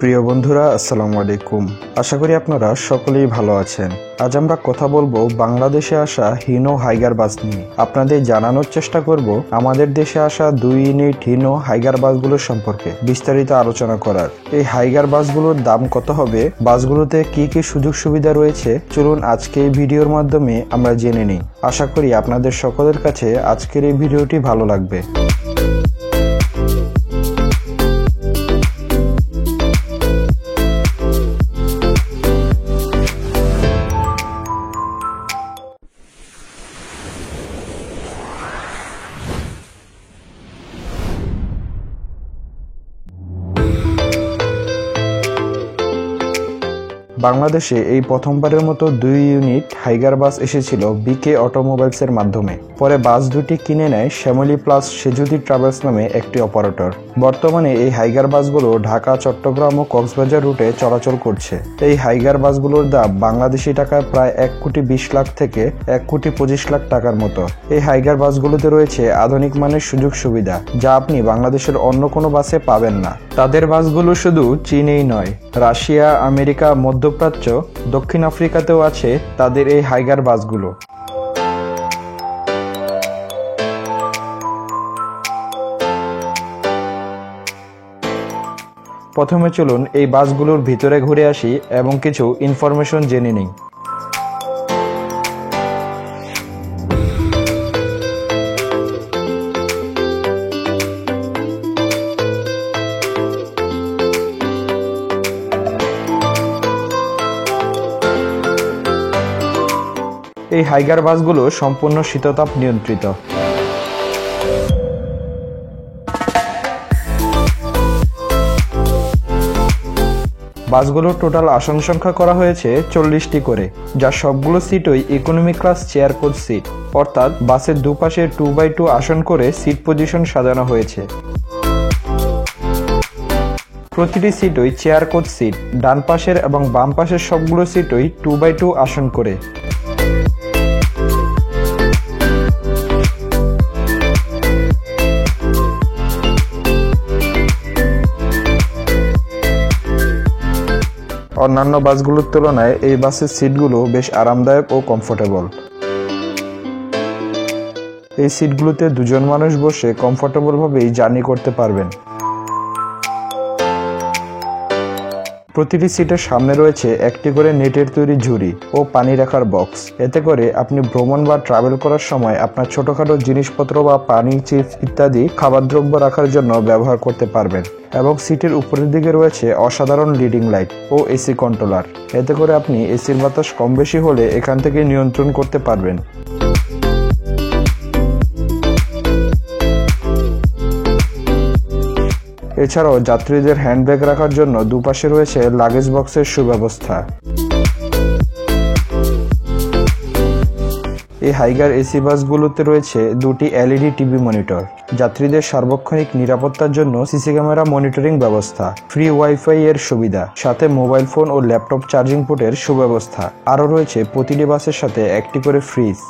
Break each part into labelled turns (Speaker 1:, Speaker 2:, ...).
Speaker 1: প্রিয় বন্ধুরা, আসসালামু আলাইকুম। আশা করি আপনারা সকলেই ভালো আছেন। আজ আমরা কথা বলবো বাংলাদেশে আসা হিনো হাইগার বাস নিয়ে। আপনাদের জানানোর চেষ্টা করব আমাদের দেশে আসা 2 ইউনিট হিনো হাইগার বাসগুলোর সম্পর্কে বিস্তারিত আলোচনা করার। এই হাইগার বাসগুলোর দাম কত হবে, বাসগুলোতে কি কি সুযোগ সুবিধা রয়েছে, চলুন আজকে এই ভিডিওর মাধ্যমে আমরা জেনে নিই। আশা করি আপনাদের সকলের কাছে আজকের এই ভিডিওটি ভালো লাগবে। বাংলাদেশে এই প্রথমবারের মতো 2 ইউনিট হাইগার বাস এসেছিল বিকে অটোমোবাইলসের মাধ্যমে। পরে বাস দুটি কিনে নেয় শ্যামলী প্লাস সেজুতি ট্রাভেলস নামে একটি অপারেটর। বর্তমানে এই হাইগার বাসগুলো ঢাকা, চট্টগ্রাম ও কক্সবাজার রুটে চলাচল করছে। এই হাইগার বাসগুলোর দাম বাংলাদেশি টাকায় প্রায় 1,20,00,000 থেকে 1,25,00,000 টাকার মতো। এই হাইগার বাসগুলোতে রয়েছে আধুনিক মানের সুযোগ সুবিধা, যা আপনি বাংলাদেশের অন্য কোনো বাসে পাবেন না। তাদের বাসগুলো শুধু চীনেই নয়, রাশিয়া, আমেরিকা, মধ্যপ্রাচ্য, দক্ষিণ আফ্রিকাতেও আছে তাদের এই হাইগার বাসগুলো। প্রথমে চলুন এই বাসগুলোর ভিতরে ঘুরে আসি এবং কিছু ইনফরমেশন জেনে নিই। এই হাইগার বাসগুলো সম্পূর্ণ শীততাপ নিয়ন্ত্রিত। বাসগুলোর টোটাল আসন সংখ্যা করা হয়েছে 40টি করে, যার সবগুলো সিটই economy class chair coach seat, অর্থাৎ বাসের দুপাশে 2x2 আসন করে সিট পজিশন সাজানো হয়েছে। প্রতিটি সিটই চেয়ার কোচ সিট, ডান পাশের এবং বাম পাশের সবগুলো সিটই 2x2 আসন করে। অন্যান্য বাসগুলোর তুলনায় এই বাসের সিটগুলো বেশ আরামদায়ক ও কমফোর্টেবল। এই সিটগুলোতে 2 জন মানুষ বসে কমফোর্টেবলভাবেই জার্নি করতে পারবেন। প্রতিটি সিটের সামনে রয়েছে একটি করে নেটের তৈরি ঝুড়ি ও পানি রাখার বক্স। এতে করে আপনি ভ্রমণ বা ট্রাভেল করার সময় আপনার ছোটখাটো জিনিসপত্র বা পানি, চিপস ইত্যাদি খাবার দ্রব্য রাখার জন্য ব্যবহার করতে পারবেন। এবং সিটের উপরের দিকে রয়েছে অসাধারণ লিডিং লাইট ও এসি কন্ট্রোলার। এতে করে আপনি এসির বাতাস কম বেশি হলে এখান থেকে নিয়ন্ত্রণ করতে পারবেন। এছাড়াও যাত্রীদের হ্যান্ডব্যাগ রাখার জন্য দুপাশে রয়েছে লাগেজ বক্সের সুব্যবস্থা। এই হাইগার এসি বাসগুলোতে রয়েছে 2টি LED টিভি মনিটর, যাত্রীদের সার্বক্ষণিক নিরাপত্তার জন্য সিসি ক্যামেরা মনিটরিং ব্যবস্থা, ফ্রি ওয়াইফাই এর সুবিধা, সাথে মোবাইল ফোন ও ল্যাপটপ চার্জিং পোর্টের সুব্যবস্থা। আরও রয়েছে প্রতিটি বাসের সাথে একটি করে ফ্রিজ।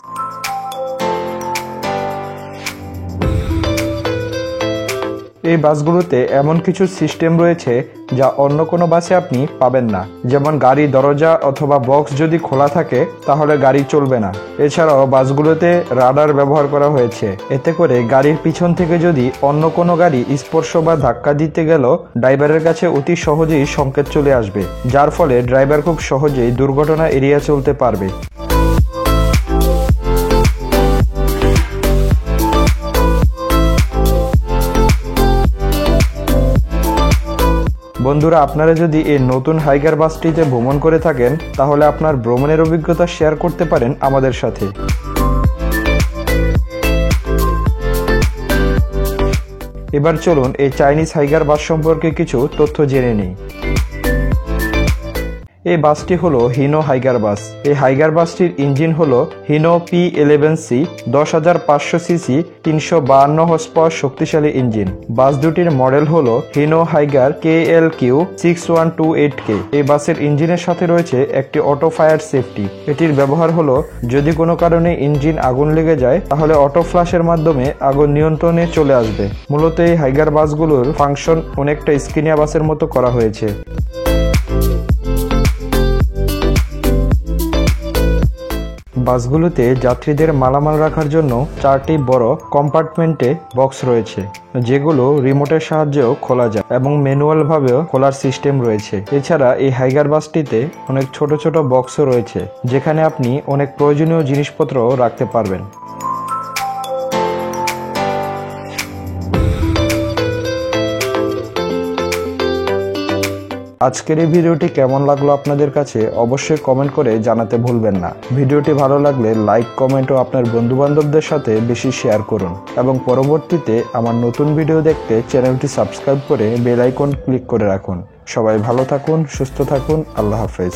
Speaker 1: এই বাসগুলোতে এমন কিছু সিস্টেম রয়েছে যা অন্য কোনো বাসে আপনি পাবেন না, যেমন গাড়ি দরজা অথবা বক্স যদি খোলা থাকে তাহলে গাড়ি চলবে না। এছাড়াও বাসগুলোতে রাডার ব্যবহার করা হয়েছে। এতে করে গাড়ির পিছন থেকে যদি অন্য কোনো গাড়ি স্পর্শ বা ধাক্কা দিতে গেল, ড্রাইভারের কাছে অতি সহজেই সংকেত চলে আসবে, যার ফলে ড্রাইভার খুব সহজেই দুর্ঘটনা এড়িয়ে চলতে পারবে। বন্ধুরা, আপনারা যদি এই নতুন হাইগার বাসটিতে ভ্রমণ করে থাকেন তাহলে আপনার ভ্রমণের অভিজ্ঞতা শেয়ার করতে পারেন আমাদের সাথে। এবার চলুন এই চাইনিজ হাইগার বাস সম্পর্কে কিছু তথ্য জেনে নিই। এই বাসটি হলো হিনো হাইগার বাস। এই হাইগার বাসটির ইঞ্জিন হলো Hino P11C 10,500 CC 352 horse power শক্তিশালী ইঞ্জিন। বাস দুটির মডেল হলো হিনো হাইগার KLQ 6128K। এই বাসের ইঞ্জিনের সাথে রয়েছে একটি অটো ফায়ার সেফটি। এটির ব্যবহার হলো যদি কোনো কারণে ইঞ্জিন আগুন লেগে যায় তাহলে অটো ফ্ল্যাশের মাধ্যমে আগুন নিয়ন্ত্রণে চলে আসবে। মূলত এই হাইগার বাসগুলোর ফাংশন অনেকটা স্কিনিয়া বাসের মতো করা হয়েছে। বাসগুলোতে যাত্রীদের মালামাল রাখার জন্য 4টি বড় কম্পার্টমেন্টে বক্স রয়েছে, যেগুলো রিমোটের সাহায্যেও খোলা যায় এবং ম্যানুয়ালভাবেও খোলার সিস্টেম রয়েছে। এছাড়া এই হাইগার বাসটিতে অনেক ছোট ছোট বক্সও রয়েছে, যেখানে আপনি অনেক প্রয়োজনীয় জিনিসপত্র রাখতে পারবেন। আজকের এই ভিডিওটি কেমন লাগলো আপনাদের কাছে অবশ্যই কমেন্ট করে জানাতে ভুলবেন না। ভিডিওটি ভালো লাগলে লাইক, কমেন্ট ও আপনার বন্ধুবান্ধবদের সাথে বেশি শেয়ার করুন এবং পরবর্তীতে আমার নতুন ভিডিও দেখতে চ্যানেলটি সাবস্ক্রাইব করে বেল আইকন ক্লিক করে রাখুন। সবাই ভালো থাকুন, সুস্থ থাকুন। আল্লাহ হাফেজ।